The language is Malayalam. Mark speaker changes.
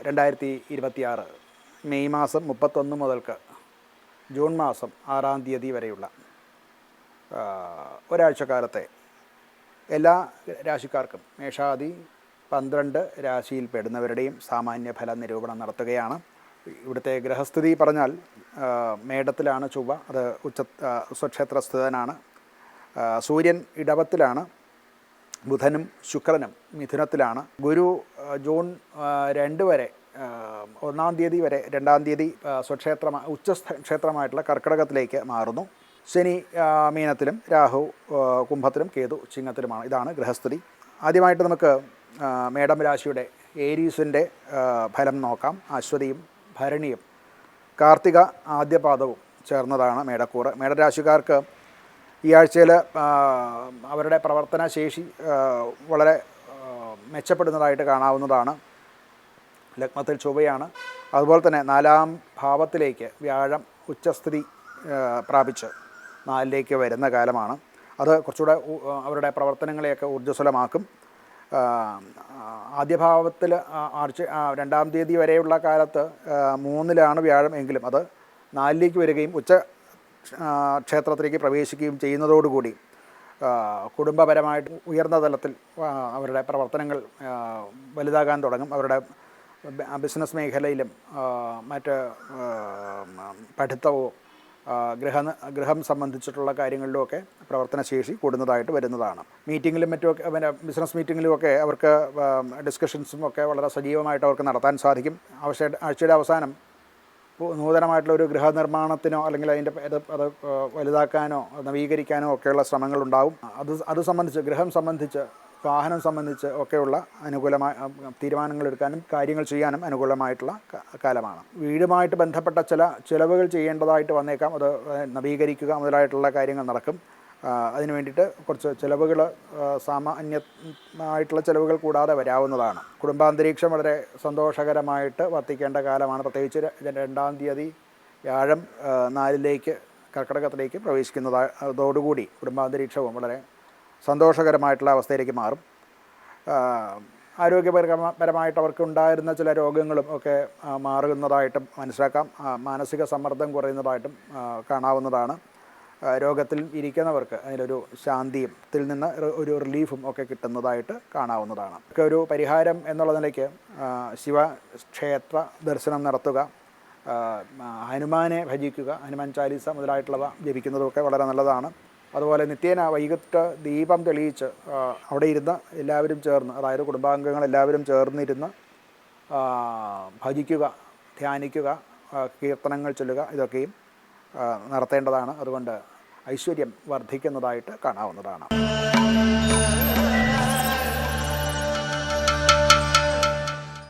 Speaker 1: 2026 മെയ് മാസം 31 മുതൽക്ക് ജൂൺ മാസം 6-ാം തീയതി വരെയുള്ള ഒരാഴ്ചക്കാലത്തെ എല്ലാ രാശിക്കാർക്കും മേഷാദി 12 രാശിയിൽ പെടുന്നവരുടെയും സാമാന്യ ഫല നിരൂപണം നടത്തുകയാണ്. ഇവിടുത്തെ ഗ്രഹസ്ഥിതി പറഞ്ഞാൽ മേടത്തിലാണ് ചൊവ്വ, അത് സ്വക്ഷേത്രസ്ഥിതനാണ്. സൂര്യൻ ഇടവത്തിലാണ്, ബുധനും ശുക്രനും മിഥുനത്തിലാണ്. ഗുരു ജൂൺ 2 വരെ 1-ാം തീയതി വരെ 2-ാം തീയതി ഉച്ചക്ഷേത്രമായിട്ടുള്ള കർക്കിടകത്തിലേക്ക് മാറുന്നു. ശനി മീനത്തിലും, രാഹു കുംഭത്തിലും, കേതു ചിങ്ങത്തിലുമാണ്. ഇതാണ് ഗ്രഹസ്ഥിതി. ആദ്യമായിട്ട് നമുക്ക് മേടം രാശിയുടെ ഏരീസിൻ്റെ ഫലം നോക്കാം. അശ്വതിയും ഭരണിയും കാർത്തിക ആദ്യപാദവും ചേർന്നതാണ് മേടക്കൂറ്. മേടരാശിക്കാർക്ക് ഈ ആഴ്ചയിൽ അവരുടെ പ്രവർത്തന ശേഷി വളരെ മെച്ചപ്പെടുന്നതായിട്ട് കാണാവുന്നതാണ്. ലഗ്നത്തിൽ ചൊവ്വയാണ്. അതുപോലെ തന്നെ 4-ാം ഭാവത്തിലേക്ക് വ്യാഴം ഉച്ചസ്ഥിതി പ്രാപിച്ച് 4-ലേക്ക് വരുന്ന കാലമാണ്. അത് കുറച്ചുകൂടെ അവരുടെ പ്രവർത്തനങ്ങളെയൊക്കെ ഊർജ്ജസ്വലമാക്കും. ആദ്യഭാവത്തിൽ 2-ാം തീയതി വരെയുള്ള കാലത്ത് 3-ലാണ് വ്യാഴം എങ്കിലും അത് 4-ലേക്ക് വരികയും ക്ഷേത്രത്തിലേക്ക് പ്രവേശിക്കുകയും ചെയ്യുന്നതോടുകൂടി കുടുംബപരമായിട്ട് ഉയർന്ന തലത്തിൽ അവരുടെ പ്രവർത്തനങ്ങൾ വലുതാകാൻ തുടങ്ങും. അവരുടെ ബിസിനസ് മേഖലയിലും മറ്റ് പഠിത്തവും ഗൃഹം സംബന്ധിച്ചിട്ടുള്ള കാര്യങ്ങളിലുമൊക്കെ പ്രവർത്തനശേഷി കൂടുന്നതായിട്ട് വരുന്നതാണ്. മീറ്റിങ്ങിലും മറ്റുമൊക്കെ ബിസിനസ് മീറ്റിങ്ങിലുമൊക്കെ അവർക്ക് ഡിസ്കഷൻസും ഒക്കെ വളരെ സജീവമായിട്ട് അവർക്ക് നടത്താൻ സാധിക്കും. ആഴ്ചയുടെ അവസാനം നൂതനമായിട്ടുള്ളൊരു ഗൃഹനിർമ്മാണത്തിനോ അല്ലെങ്കിൽ അത് വലുതാക്കാനോ നവീകരിക്കാനോ ഒക്കെയുള്ള ശ്രമങ്ങളുണ്ടാവും. അത് സംബന്ധിച്ച് ഗൃഹം സംബന്ധിച്ച് വാഹനം സംബന്ധിച്ച് ഒക്കെയുള്ള അനുകൂലമായ തീരുമാനങ്ങളെടുക്കാനും കാര്യങ്ങൾ ചെയ്യാനും അനുകൂലമായിട്ടുള്ള കാലമാണ്. വീടുമായിട്ട് ബന്ധപ്പെട്ട ചിലവുകൾ ചെയ്യേണ്ടതായിട്ട് വന്നേക്കാം. അത് നവീകരിക്കുക മുതലായിട്ടുള്ള കാര്യങ്ങൾ നടക്കും. അതിന് വേണ്ടിയിട്ട് കുറച്ച് ചിലവുകൾ സാമാന്യമായിട്ടുള്ള ചിലവുകൾ കൂടാതെ വരാവുന്നതാണ്. കുടുംബാന്തരീക്ഷം വളരെ സന്തോഷകരമായിട്ട് വർത്തിക്കേണ്ട കാലമാണ്. പ്രത്യേകിച്ച് 2-ാം തീയതി വ്യാഴം 4-ലേക്ക് കർക്കിടകത്തിലേക്ക് പ്രവേശിക്കുന്നതോടുകൂടി കുടുംബാന്തരീക്ഷവും വളരെ സന്തോഷകരമായിട്ടുള്ള അവസ്ഥയിലേക്ക് മാറും. ആരോഗ്യപരമായിട്ട് അവർക്കുണ്ടായിരുന്ന ചില രോഗങ്ങളും ഒക്കെ മാറുന്നതായിട്ടും മനസ്സിലാക്കാം. മാനസിക സമ്മർദ്ദം കുറയുന്നതായിട്ടും കാണാവുന്നതാണ്. രോഗത്തിൽ ഇരിക്കുന്നവർക്ക് അതിലൊരു ശാന്തിയും ഇതിൽ നിന്ന് ഒരു റിലീഫും ഒക്കെ കിട്ടുന്നതായിട്ട് കാണാവുന്നതാണ്. ഒരു പരിഹാരം എന്നുള്ള നിലയ്ക്ക് ശിവക്ഷേത്ര ദർശനം നടത്തുക, ഹനുമാനെ ഭജിക്കുക, ഹനുമാൻ ചാലീസ മുതലായിട്ടുള്ളവ ജപിക്കുന്നതൊക്കെ വളരെ നല്ലതാണ്. അതുപോലെ നിത്യേന വൈകിട്ട് ദീപം തെളിയിച്ച് അവിടെ ഇരുന്ന് എല്ലാവരും ചേർന്ന്, അതായത് കുടുംബാംഗങ്ങൾ എല്ലാവരും ചേർന്നിരുന്ന് ഭജിക്കുക, ധ്യാനിക്കുക, കീർത്തനങ്ങൾ ചൊല്ലുക, ഇതൊക്കെയും നടത്തേണ്ടതാണ്. അതുകൊണ്ട് ഐശ്വര്യം വർദ്ധിക്കുന്നതായിട്ട് കാണാവുന്നതാണ്.